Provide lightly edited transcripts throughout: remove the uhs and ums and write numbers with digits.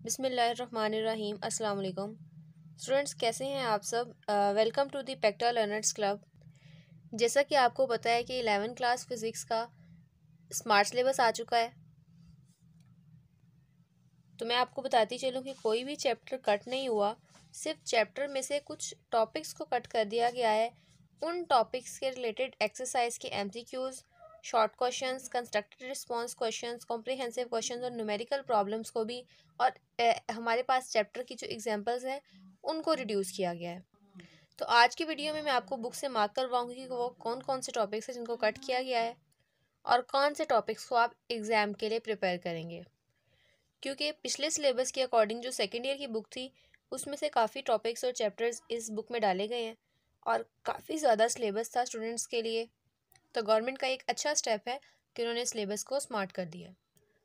बिस्मिल्लाहिर्रहमानिर्रहीम। अस्सलाम वालेकुम स्टूडेंट्स, कैसे हैं आप सब। Welcome to the Pecta learners club. जैसा कि आपको पता है कि 11th क्लास फ़िज़िक्स का स्मार्ट सिलेबस आ चुका है, तो मैं आपको बताती चलूँ कि कोई भी चैप्टर कट नहीं हुआ। सिर्फ चैप्टर में से कुछ टॉपिक्स को कट कर दिया गया है। उन टॉपिक्स के रिलेटेड एक्सरसाइज के MCQs, short questions, constructed response questions, comprehensive questions और न्यूमेरिकल प्रॉब्लम्स को भी और हमारे पास चैप्टर की जो एग्जांपल्स हैं उनको रिड्यूस किया गया है। तो आज की वीडियो में मैं आपको बुक से मार्क करवाऊंगी कि वो कौन कौन से टॉपिक्स हैं जिनको कट किया गया है और कौन से टॉपिक्स को आप एग्ज़ाम के लिए प्रिपेयर करेंगे। क्योंकि पिछले सिलेबस के अकॉर्डिंग जो सेकेंड ईयर की बुक थी उसमें से काफ़ी टॉपिक्स और चैप्टर्स इस बुक में डाले गए हैं और काफ़ी ज़्यादा सिलेबस था स्टूडेंट्स के लिए। तो गवर्नमेंट का एक अच्छा स्टेप है कि उन्होंने सिलेबस को स्मार्ट कर दिया।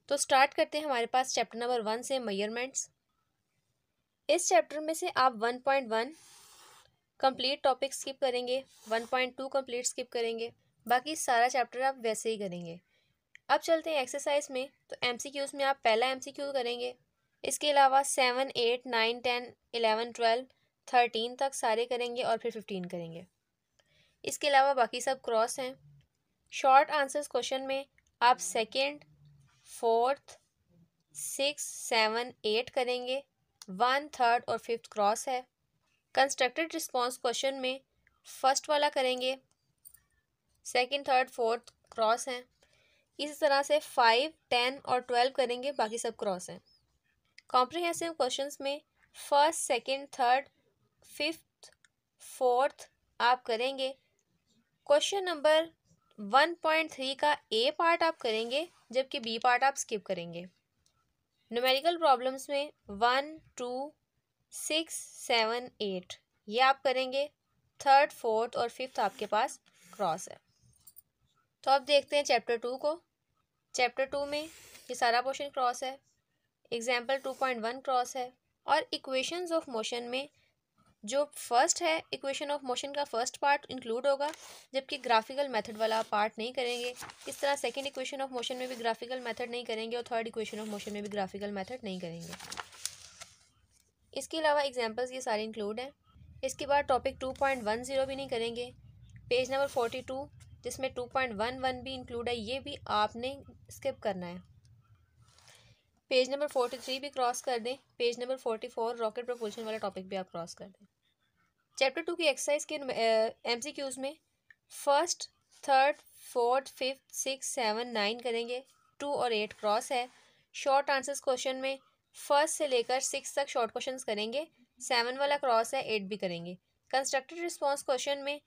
तो स्टार्ट करते हैं हमारे पास चैप्टर नंबर 1 से, मेजरमेंट्स। इस चैप्टर में से आप 1.1 कंप्लीट टॉपिक स्किप करेंगे, 1.2 कंप्लीट स्किप करेंगे, बाकी सारा चैप्टर आप वैसे ही करेंगे। अब चलते हैं एक्सरसाइज में। तो MCQs में आप पहला MCQ करेंगे, इसके अलावा 7, 8, 9, 10, 11, 12, 13 तक सारे करेंगे और फिर 15 करेंगे। इसके अलावा बाकी सब क्रॉस हैं। शॉर्ट आंसर्स क्वेश्चन में आप सेकंड, फोर्थ, 6, 7, 8 करेंगे, 1, 3 और 5 क्रॉस है। कंस्ट्रक्टेड रिस्पांस क्वेश्चन में फर्स्ट वाला करेंगे, सेकंड, थर्ड, फोर्थ क्रॉस हैं। इसी तरह से 5, 10 और 12 करेंगे, बाकी सब क्रॉस हैं। कॉम्प्रिहेंसिव क्वेश्चंस में first, second, third, fifth, fourth आप करेंगे। क्वेश्चन नंबर 1.3 का ए पार्ट आप करेंगे जबकि बी पार्ट आप स्किप करेंगे। न्यूमेरिकल प्रॉब्लम्स में 1, 2, 6, 7, 8 ये आप करेंगे। थर्ड, फोर्थ और फिफ्थ आपके पास क्रॉस है। तो अब देखते हैं चैप्टर 2 को। चैप्टर 2 में ये सारा पोर्शन क्रॉस है। एग्जाम्पल 2.1 क्रॉस है। और इक्वेशंस ऑफ मोशन में जो फर्स्ट है, इक्वेशन ऑफ मोशन का फर्स्ट पार्ट इंक्लूड होगा जबकि ग्राफिकल मेथड वाला पार्ट नहीं करेंगे। इस तरह सेकंड इक्वेशन ऑफ मोशन में भी ग्राफिकल मेथड नहीं करेंगे और थर्ड इक्वेशन ऑफ मोशन में भी ग्राफिकल मेथड नहीं करेंगे। इसके अलावा एग्जाम्पल्स ये सारे इंक्लूड हैं। इसके बाद टॉपिक 2.10 भी नहीं करेंगे। पेज नंबर 42 जिसमें 2.11 भी इंक्लूड है, ये भी आपने स्किप करना है। पेज नंबर 43 भी क्रॉस कर दें। पेज नंबर 44 रॉकेट प्रपोल्शन वाला टॉपिक भी आप क्रॉस कर दें। चैप्टर 2 की एक्सरसाइज के MCQs में फर्स्ट, थर्ड, फोर्थ, फिफ्थ, 6, 7, 9 करेंगे। 2 और 8 क्रॉस है। शॉर्ट आंसर्स क्वेश्चन में फर्स्ट से लेकर 6 तक शॉर्ट क्वेश्चंस करेंगे, 7 वाला क्रॉस है, 8 भी करेंगे। कंस्ट्रक्टेड रिस्पांस क्वेश्चन में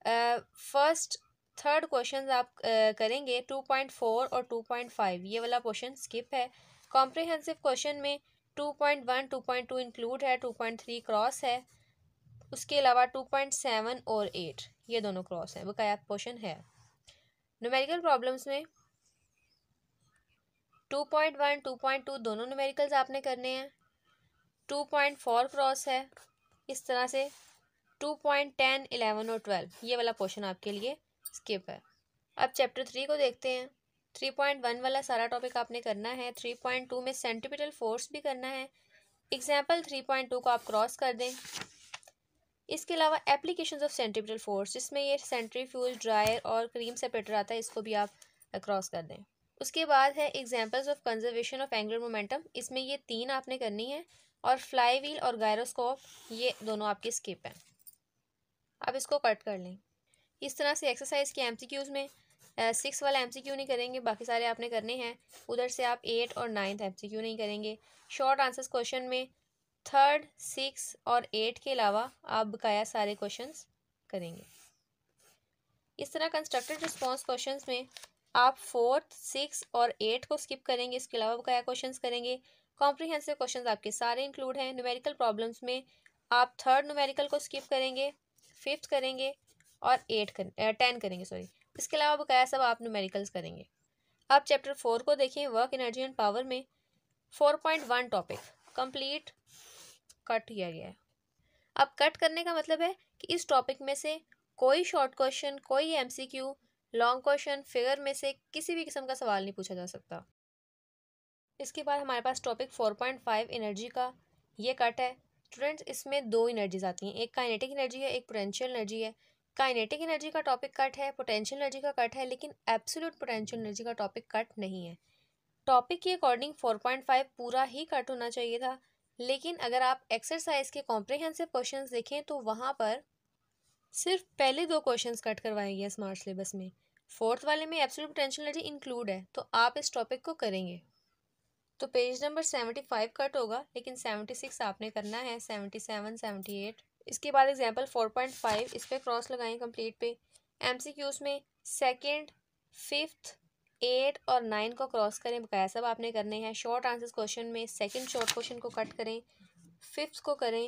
फर्स्ट, थर्ड क्वेश्चन आप करेंगे। 2.4 और 2.5 ये वाला क्वेश्चन स्किप है। कॉम्प्रिहेंसिव क्वेश्चन में 2.1, 2.2 इंक्लूड है, 2.3 क्रॉस है। उसके अलावा 2.7 और 8 ये दोनों क्रॉस हैं, बकाया पोर्शन है। न्यूमेरिकल प्रॉब्लम्स में 2.1, 2.2 दोनों न्यूमेरिकल्स आपने करने हैं। 2.4 क्रॉस है। इस तरह से 2.10, 11 और 12 ये वाला पोर्शन आपके लिए स्किप है। अब चैप्टर 3 को देखते हैं। 3.1 वाला सारा टॉपिक आपने करना है। 3.2 में सेंट्रीपिटल फोर्स भी करना है। एग्जाम्पल 3.2 को आप क्रॉस कर दें। इसके अलावा एप्लीकेशंस ऑफ सेंट्रीपिटल फोर्स जिसमें ये सेंट्रीफ्यूज, ड्रायर और क्रीम सेपरेटर आता है, इसको भी आप क्रॉस कर दें। उसके बाद है examples of conservation of angular momentum, इसमें ये 3 आपने करनी है। और फ्लाई व्हील और गायरोस्कोप ये दोनों आपके स्किप हैं, अब इसको कट कर लें। इस तरह से एक्सरसाइज के MCQs में 6 वाला MCQ नहीं करेंगे, बाकी सारे आपने करने हैं। उधर से आप 8 और 9th MCQ नहीं करेंगे। शॉर्ट आंसर्स क्वेश्चन में थर्ड, 6 और 8 के अलावा आप बकाया सारे क्वेश्चंस करेंगे। इस तरह कंस्ट्रक्टेड रिस्पांस क्वेश्चंस में आप फोर्थ, 6 और 8 को स्किप करेंगे, इसके अलावा बकाया क्वेश्चंस करेंगे। कॉम्प्रिहेंसिव क्वेश्चंस आपके सारे इंक्लूड हैं। न्यूमेरिकल प्रॉब्लम्स में आप थर्ड न्यूमेरिकल को स्किप करेंगे, फिफ्थ करेंगे और 10 करेंगे, सॉरी। इसके अलावा बकाया सब आप न्यूमेरिकल्स करेंगे। अब चैप्टर 4 को देखें। वर्क, एनर्जी एंड पावर में 4.1 टॉपिक कंप्लीट कट किया गया है। अब कट करने का मतलब है कि इस टॉपिक में से कोई शॉर्ट क्वेश्चन, कोई MCQ, लॉन्ग क्वेश्चन, फिगर में से किसी भी किस्म का सवाल नहीं पूछा जा सकता। इसके बाद हमारे पास टॉपिक 4.5 एनर्जी का ये कट है। स्टूडेंट्स, इसमें दो एनर्जीज आती हैं, एक काइनेटिक एनर्जी है, एक पोटेंशियल एनर्जी है। काइनेटिक एनर्जी का टॉपिक कट है, पोटेंशियल एनर्जी का कट है, लेकिन एब्सोल्यूट पोटेंशियल एनर्जी का टॉपिक कट नहीं है। टॉपिक के अकॉर्डिंग 4.5 पूरा ही कट होना चाहिए था, लेकिन अगर आप एक्सरसाइज के कॉम्प्रिहेंसिव क्वेश्चंस देखें तो वहाँ पर सिर्फ पहले दो क्वेश्चंस कट करवाए गए स्मार्ट सिलेबस में। फोर्थ वाले में एब्सोल्यूट पोटेंशियल एनर्जी इंक्लूड है, तो आप इस टॉपिक को करेंगे तो पेज नंबर 75 कट होगा, लेकिन 76 आपने करना है, 77, 78। इसके बाद एग्जाम्पल 4.5, इस पर क्रॉस लगाएं कंप्लीट पे। MCQs में सेकंड, फिफ्थ, 8 और 9 को क्रॉस करें, बकाया सब आपने करने हैं। शॉर्ट आंसर्स क्वेश्चन में सेकंड शॉर्ट क्वेश्चन को कट करें, फिफ्थ को करें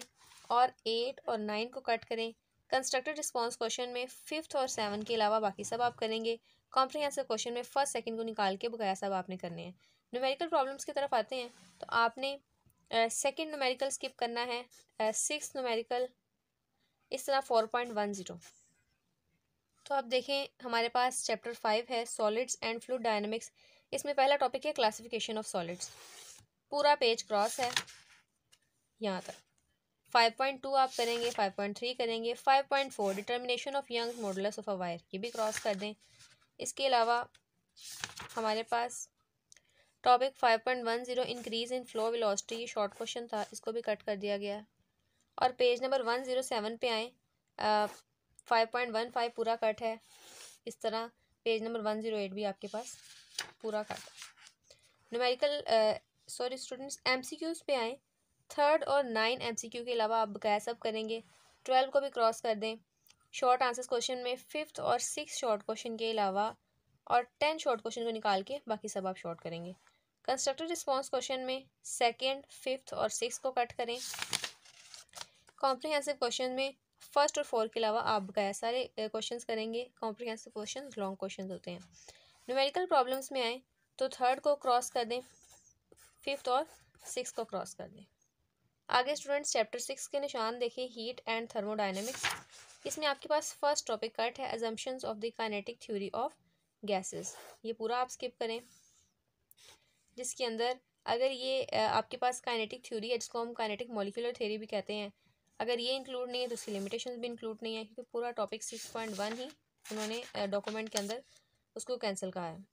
और 8 और 9 को कट करें। कंस्ट्रक्टेड रिस्पॉन्स क्वेश्चन में फिफ्थ और 7 के अलावा बाकी सब आप करेंगे। कॉम्प्रिहेंसिव क्वेश्चन में फर्स्ट सेकंड को निकाल के बकाया सब आपने करने हैं। न्यूमेरिकल प्रॉब्लम्स की तरफ आते हैं तो आपने सेकंड न्यूमेरिकल स्किप करना है, सिक्स न्यूमेरिकल, इस तरह 4.10। तो अब देखें हमारे पास चैप्टर 5 है सॉलिड्स एंड फ्लूइड डायनामिक्स। इसमें पहला टॉपिक है क्लासिफिकेशन ऑफ सॉलिड्स। पूरा पेज क्रॉस है यहाँ तक। 5.2 आप करेंगे, 5.3 करेंगे, 5.4 determination of Young's modulus of a wire, ये भी क्रॉस कर दें। इसके अलावा हमारे पास topic 5.10 increase in flow velocity, ये शॉर्ट क्वेश्चन था, इसको भी कट कर दिया गया। और पेज नंबर 107 पे आए, 5.15 पूरा कट है। इस तरह पेज नंबर 108 भी आपके पास पूरा cut. Numerical sorry students, MCQs पे आए। थर्ड और 9 MCQ के अलावा आप बकाया सब करेंगे। 12 को भी क्रॉस कर दें। शॉर्ट आंसर्स क्वेश्चन में फिफ्थ और सिक्स शॉर्ट क्वेश्चन के अलावा और 10 शॉर्ट क्वेश्चन को निकाल के बाकी सब आप शॉर्ट करेंगे। कंस्ट्रक्टेड रिस्पॉन्स क्वेश्चन में सेकंड, फिफ्थ और सिक्स को कट करें। कॉम्प्रिहेंसिव क्वेश्चन में फर्स्ट और फोर्थ के अलावा आप बकाया सारे क्वेश्चंस करेंगे। कॉम्प्रिहेंसिव क्वेश्चंस लॉन्ग क्वेश्चंस होते हैं। न्यूमेरिकल प्रॉब्लम्स में आए तो थर्ड को क्रॉस कर दें, फिफ्थ और सिक्स को क्रॉस कर दें। आगे स्टूडेंट्स चैप्टर 6 के निशान देखिए, हीट एंड थर्मोडायनेमिक्स। इसमें आपके पास फर्स्ट टॉपिक कट है, assumptions of the kinetic theory of gases, ये पूरा आप स्किप करें। जिसके अंदर अगर ये आपके पास काइनेटिक थ्योरी है, जिसको हम काइनेटिक मॉलिक्यूलर थ्योरी भी कहते हैं, अगर ये इंक्लूड नहीं है तो उसकी लिमिटेशंस भी इंक्लूड नहीं है, क्योंकि पूरा टॉपिक 6.1 ही उन्होंने डॉक्यूमेंट के अंदर उसको कैंसिल कहा है।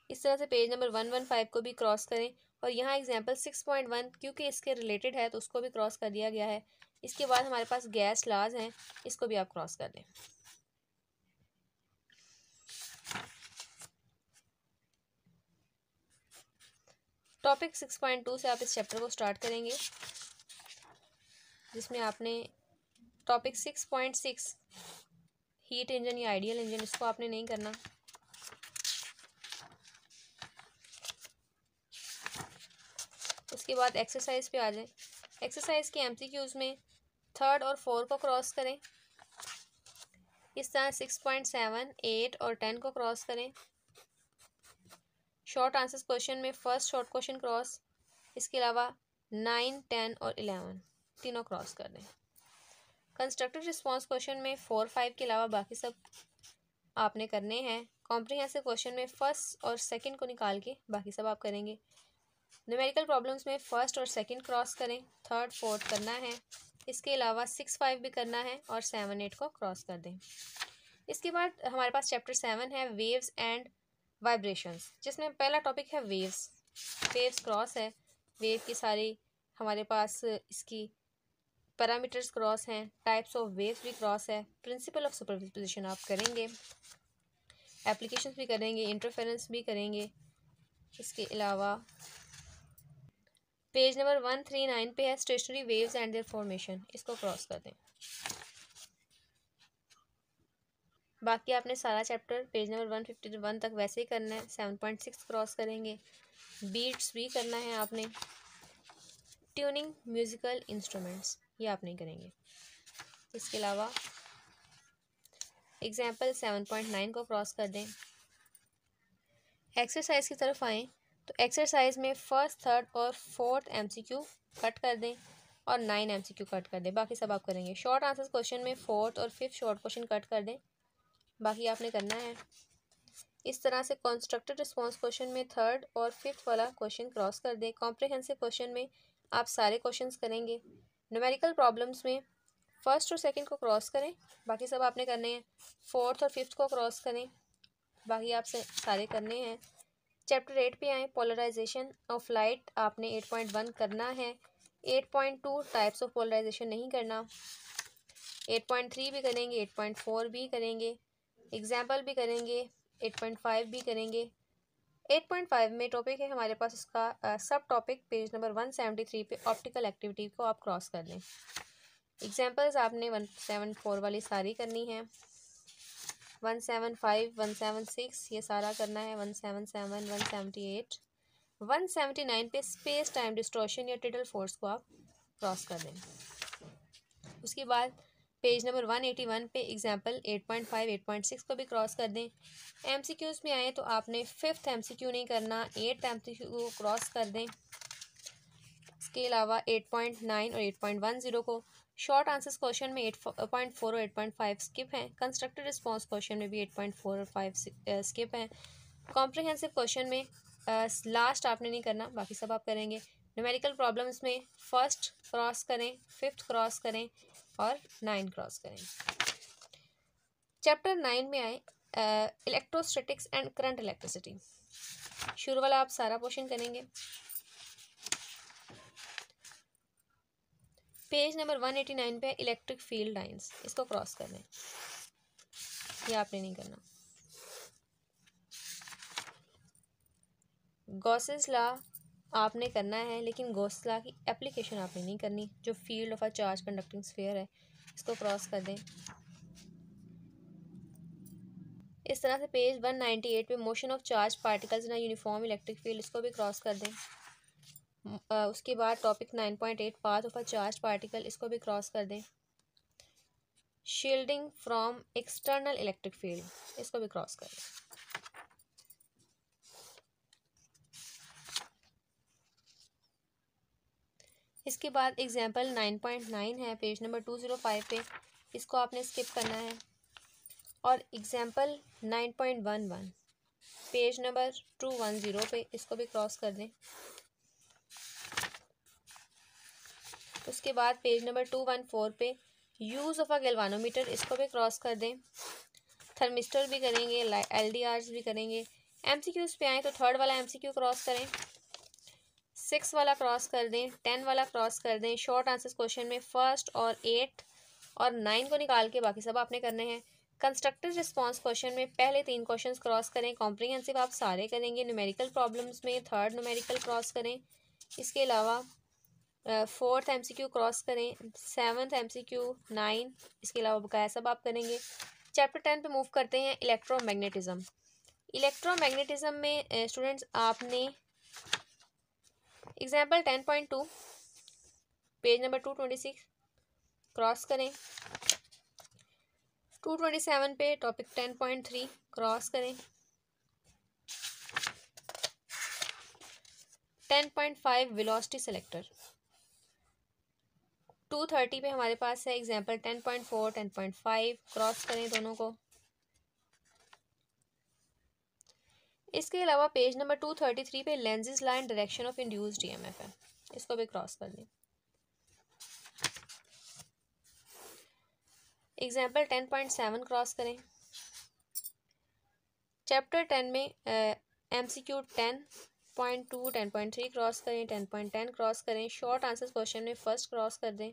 इस तरह से पेज नंबर 115 को भी क्रॉस करें, और यहाँ एग्जाम्पल 6.1 क्योंकि इसके रिलेटेड है तो उसको भी क्रॉस कर दिया गया है। इसके बाद हमारे पास गैस लाज हैं, इसको भी आप क्रॉस कर दें। टॉपिक 6.2 से आप इस चैप्टर को स्टार्ट करेंगे, जिसमें आपने टॉपिक 6.6 हीट इंजन या आइडियल इंजन, इसको आपने नहीं करना। उसके बाद एक्सरसाइज पे आ जाएं। एक्सरसाइज के MCQs में थर्ड और 4 को क्रॉस करें। इस तरह 6.7, 8 और 10 को क्रॉस करें। शॉर्ट आंसर्स क्वेश्चन में फर्स्ट शॉर्ट क्वेश्चन क्रॉस, इसके अलावा 9, 10 और 11 तीनों क्रॉस कर दें। कंस्ट्रक्टेड रिस्पॉन्स क्वेश्चन में 4, 5 के अलावा बाकी सब आपने करने हैं। कॉम्प्रिहेंसिव क्वेश्चन में फर्स्ट और सेकंड को निकाल के बाकी सब आप करेंगे। न्यूमेरिकल प्रॉब्लम्स में फर्स्ट और सेकंड क्रॉस करें, थर्ड फोर्थ करना है। इसके अलावा 6, 5 भी करना है और 7, 8 को क्रॉस कर दें। इसके बाद हमारे पास चैप्टर 7 है वेव्स एंड वाइब्रेशंस, जिसमें पहला टॉपिक है वेव्स। वेव्स क्रॉस है, वेव की सारी हमारे पास इसकी पैरामीटर्स क्रॉस हैं, टाइप्स ऑफ वेव्स भी क्रॉस है, प्रिंसिपल ऑफ सुपरपोजिशन आप करेंगे, एप्लीकेशंस भी करेंगे, इंटरफेरेंस भी करेंगे। इसके अलावा पेज नंबर 139 पे है stationery waves and there formation, इसको क्रॉस कर दें। बाकी आपने सारा चैप्टर पेज नंबर 151 तक वैसे ही करना है। 7.6 क्रॉस करेंगे। बीट्स भी करना है आपने। ट्यूनिंग म्यूजिकल इंस्ट्रूमेंट्स ये आप नहीं करेंगे। इसके अलावा एग्जाम्पल 7.9 को क्रॉस कर दें। एक्सरसाइज की तरफ आएँ तो एक्सरसाइज में फर्स्ट, थर्ड और फोर्थ MCQ कट कर दें और 9 MCQ कट कर दें, बाकी सब आप करेंगे। शॉर्ट आंसर्स क्वेश्चन में फोर्थ और फिफ्थ शॉर्ट क्वेश्चन कट कर दें, बाकी आपने करना है। इस तरह से कंस्ट्रक्टेड रिस्पॉन्स क्वेश्चन में थर्ड और फिफ्थ वाला क्वेश्चन क्रॉस कर दें। कॉम्प्रिहेंसिव क्वेश्चन में आप सारे क्वेश्चंस करेंगे। न्यूमेरिकल प्रॉब्लम्स में फर्स्ट और सेकंड को क्रॉस करें, बाकी सब आपने करने हैं। फोर्थ और फिफ्थ को क्रॉस करें, बाकी आप सारे करने हैं। चैप्टर 8 पे आए, पोलराइजेशन ऑफ लाइट, आपने 8.1 करना है। 8.2 टाइप्स ऑफ पोलराइजेशन नहीं करना। 8.3 भी करेंगे, 8.4 भी करेंगे, एग्जाम्पल भी करेंगे, 8.5 भी करेंगे। 8.5 में टॉपिक है हमारे पास उसका सब टॉपिक पेज नंबर 173 पे ऑप्टिकल एक्टिविटी को आप क्रॉस कर लें। एग्जाम्पल्स आपने 174 वाली सारी करनी है। 175, 176 ये सारा करना है। 177, 178, 179 पे स्पेस टाइम डिस्टॉर्शन या टिडल फोर्स को आप क्रॉस कर दें। उसके बाद पेज नंबर 181 पे एग्जाम्पल 8.5, 8.6 को भी क्रॉस कर दें। एमसीक्यूज़ में आए तो आपने फिफ्थ एमसीक्यू नहीं करना, 8th एमसीक्यू क्रॉस कर दें। इसके अलावा 8.9 और 8.10 को शॉर्ट आंसर्स क्वेश्चन में 8.4 और 8.5 स्किप हैं। कंस्ट्रक्टेड रिस्पॉन्स क्वेश्चन में भी 8.4 और 5 स्किप हैं। कॉम्प्रिहेंसिव क्वेश्चन में लास्ट आपने नहीं करना, बाकी सब आप करेंगे। न्यूमेरिकल प्रॉब्लम्स में फर्स्ट क्रॉस करें, फिफ्थ क्रॉस करें और 9 क्रॉस करें। चैप्टर 9 में आए, इलेक्ट्रोस्टैटिक्स एंड करंट इलेक्ट्रिसिटी। शुरू वाला आप सारा पोर्शन करेंगे। पेज नंबर 189 पे इलेक्ट्रिक फील्ड लाइंस, इसको क्रॉस कर लें, ये आपने नहीं करना। गॉसेस लॉ आपने करना है, लेकिन गॉस लॉ की एप्लीकेशन आपने नहीं करनी। जो field of a charge conducting sphere है, इसको क्रॉस कर दें। इस तरह से पेज 198 पे motion of charge particles in uniform electric field, इसको भी क्रॉस कर दें। उसके बाद topic 9.8 path of a charge particle, इसको भी क्रॉस कर दें। Shielding from external electric field, इसको भी क्रॉस कर दें। इसके बाद एग्जाम्पल 9.9 है पेज नंबर 205 पे, इसको आपने स्किप करना है। और एग्जाम्पल 9.11 पेज नंबर 210 पे, इसको भी क्रॉस कर दें। उसके बाद पेज नंबर 214 पे यूज़ ऑफ अ गैल्वानोमीटर, इसको भी क्रॉस कर दें। थर्मिस्टर भी करेंगे, LDRs भी करेंगे। एमसीक्यूज़ पे आए तो थर्ड वाला एमसीक्यू क्रॉस करें, 6 वाला क्रॉस कर दें, 10 वाला क्रॉस कर दें। शॉर्ट आंसर्स क्वेश्चन में फर्स्ट और 8 और 9 को निकाल के बाकी सब आपने करने हैं। कंस्ट्रक्टिव रिस्पॉन्स क्वेश्चन में पहले 3 क्वेश्चन क्रॉस करें। कॉम्प्रिहेंसिव आप सारे करेंगे। न्यूमेरिकल प्रॉब्लम्स में थर्ड न्यूमेरिकल क्रॉस करें। इसके अलावा फोर्थ एमसीक्यू क्रॉस करें, 7th एमसीक्यू, 9, इसके अलावा बकाया सब आप करेंगे। चैप्टर 10 पे मूव करते हैं, इलेक्ट्रोमैग्नेटिज्म। इलेक्ट्रोमैग्नेटिज्म में स्टूडेंट्स आपने एग्जाम्पल 10.2 पेज नंबर 226 क्रॉस करें। 227 पे टॉपिक 10.3 क्रॉस करें। 10.5 वेलोसिटी सेलेक्टर। 230 पे हमारे पास है एग्जाम्पल 10.4, 10.5 क्रॉस करें दोनों को। इसके अलावा पेज नंबर 233 पे Lenz's law and direction of induced EMF है, इसको भी क्रॉस कर दें। एग्जाम्पल 10.7 क्रॉस करें। चैप्टर 10 में एमसीक्यू 10.2, 10.3 क्रॉस करें, 10.10 क्रॉस करें। शॉर्ट आंसर्स क्वेश्चन में फर्स्ट क्रॉस कर दें,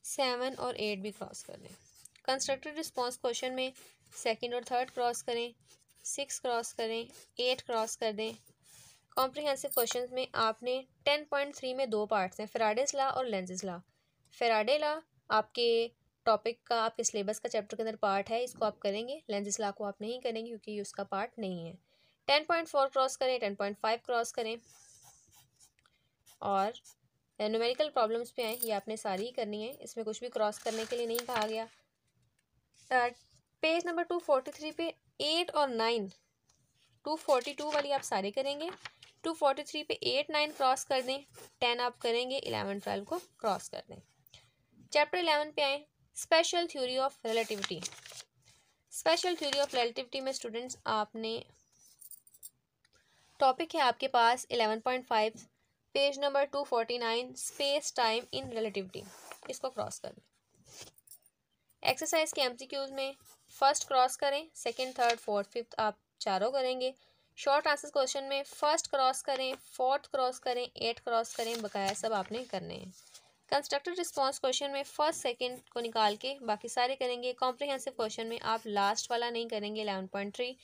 7 और 8 भी क्रॉस कर दें। कंस्ट्रक्टेड रिस्पॉन्स क्वेश्चन में सेकंड और थर्ड क्रॉस करें, 6 क्रॉस करें, 8 क्रॉस कर दें। कॉम्प्रिहेंसिव क्वेश्चंस में आपने 10.3 में 2 पार्ट्स हैं, फेराडेज लॉ और लेंसेज लॉ। फेराडे लॉ आपके टॉपिक का, आपके सिलेबस का चैप्टर के अंदर पार्ट है, इसको आप करेंगे। लेंसेज लॉ को आप नहीं करेंगे क्योंकि ये उसका पार्ट नहीं है। 10.4 क्रॉस करें, 10.5 क्रॉस करें। और न्यूमेरिकल प्रॉब्लम्स पे आए, ये आपने सारी ही करनी है, इसमें कुछ भी क्रॉस करने के लिए नहीं कहा गया। पेज नंबर 243 पे 8 और 9, 242 वाली आप सारे करेंगे। 243 पे 8, 9 क्रॉस कर दें, 10 आप करेंगे, 11, 12 को क्रॉस कर दें। चैप्टर 11 पे आए, special theory of relativity. Special theory of relativity में स्टूडेंट्स आपने टॉपिक है आपके पास 11.5 page number 249 space time in relativity. इसको क्रॉस कर लें। एक्सरसाइज के एमसीक्यूज में फर्स्ट क्रॉस करें, सेकंड, थर्ड, फोर्थ, फिफ्थ आप चारों करेंगे। शॉर्ट आंसर क्वेश्चन में फर्स्ट क्रॉस करें, फोर्थ क्रॉस करें, एट क्रॉस करें, बकाया सब आपने करने हैं। कंस्ट्रक्टिव रिस्पॉन्स क्वेश्चन में फर्स्ट सेकंड को निकाल के बाकी सारे करेंगे। कॉम्प्रिहेंसिव क्वेश्चन में आप लास्ट वाला नहीं करेंगे 11.3।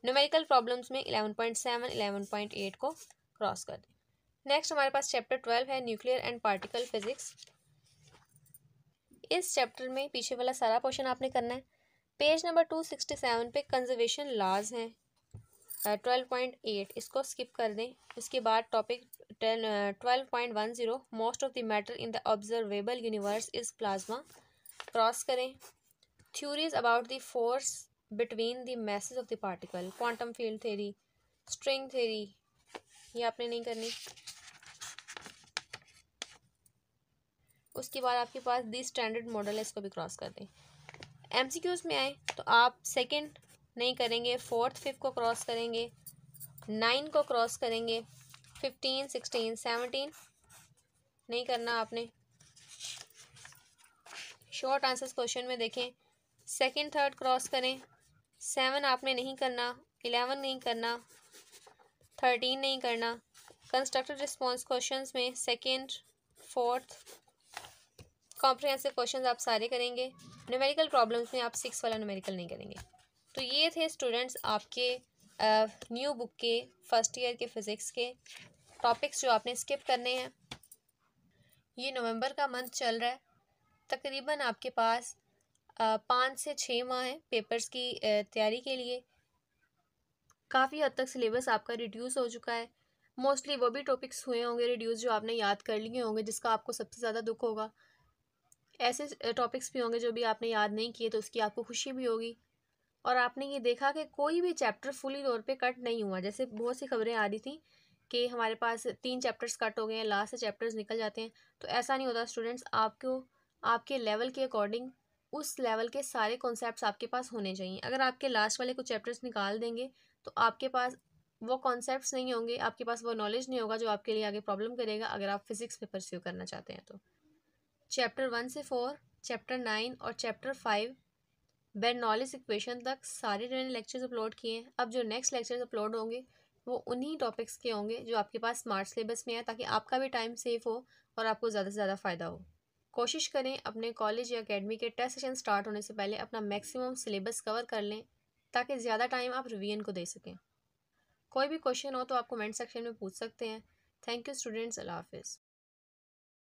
न्यूमेरिकल प्रॉब्लम्स में 11.7, 11.8 को क्रॉस कर दें। नेक्स्ट हमारे पास चैप्टर 12 है न्यूक्लियर एंड पार्टिकल फिजिक्स। इस चैप्टर में पीछे वाला सारा पोर्शन आपने करना है। पेज नंबर 267 पे कंजर्वेशन लॉज हैं 12.8, इसको स्किप कर दें। उसके बाद topic 12.10 most of the matter in the observable universe is plasma, cross करें। Theories about the force between the masses of the particle, quantum field theory, string theory, ये आपने नहीं करनी। उसके बाद आपके पास दी स्टैंडर्ड मॉडल है, इसको भी क्रॉस कर दें। एमसीक्यूज में आए तो आप सेकंड नहीं करेंगे, फोर्थ, फिफ्थ को क्रॉस करेंगे, 9 को क्रॉस करेंगे, 15, 16, 17 नहीं करना आपने। शॉर्ट आंसर्स क्वेश्चन में देखें, सेकंड, थर्ड क्रॉस करें, 7 आपने नहीं करना, 11 नहीं करना, 13 नहीं करना। कंस्ट्रक्टिव रिस्पॉन्स क्वेश्चंस में सेकंड, फोर्थ, कॉम्प्रिहेंसिव क्वेश्चंस आप सारे करेंगे। न्यूमेरिकल प्रॉब्लम्स में आप 6 वाला न्यूमेरिकल नहीं करेंगे। तो ये थे स्टूडेंट्स आपके न्यू बुक के फर्स्ट ईयर के फिज़िक्स के टॉपिक्स जो आपने स्किप करने हैं। ये नवंबर का मंथ चल रहा है, तकरीबन आपके पास 5 से 6 माह हैं पेपर्स की तैयारी के लिए। काफ़ी हद तक सिलेबस आपका रिड्यूस हो चुका है। मोस्टली वो भी टॉपिक्स हुए होंगे रिड्यूस जो आपने याद कर लिए होंगे, जिसका आपको सबसे ज़्यादा दुख होगा। ऐसे टॉपिक्स भी होंगे जो भी आपने याद नहीं किए, तो उसकी आपको खुशी भी होगी। और आपने ये देखा कि कोई भी चैप्टर फुली तौर पे कट नहीं हुआ। जैसे बहुत सी खबरें आ रही थी कि हमारे पास 3 चैप्टर्स कट हो गए हैं, लास्ट से चैप्टर्स निकल जाते हैं। तो ऐसा नहीं होता स्टूडेंट्स, आपको आपके लेवल के अकॉर्डिंग उस लेवल के सारे कॉन्सेप्ट्स आपके पास होने चाहिए। अगर आपके लास्ट वाले कुछ चैप्टर्स निकाल देंगे तो आपके पास वो कॉन्सेप्ट्स नहीं होंगे, आपके पास वो नॉलेज नहीं होगा जो आपके लिए आगे प्रॉब्लम करेगा अगर आप फिजिक्स में परस्यू करना चाहते हैं। तो चैप्टर 1 से 4, चैप्टर 9 और चैप्टर 5 बेरनॉलिस इक्वेशन तक सारे मैंने लेक्चर्स अपलोड किए हैं। अब जो नेक्स्ट लेक्चर्स अपलोड होंगे वो उन्हीं टॉपिक्स के होंगे जो आपके पास स्मार्ट सिलेबस में है, ताकि आपका भी टाइम सेव हो और आपको ज़्यादा से ज़्यादा फ़ायदा हो। कोशिश करें अपने कॉलेज या अकेडमी के टेस्ट सेशन स्टार्ट होने से पहले अपना मैक्सिमम सिलेबस कवर कर लें, ताकि ज़्यादा टाइम आप रिवीजन को दे सकें। कोई भी क्वेश्चन हो तो आप कमेंट सेक्शन में पूछ सकते हैं। थैंक यू स्टूडेंट्स, अल्लाह हाफिज़।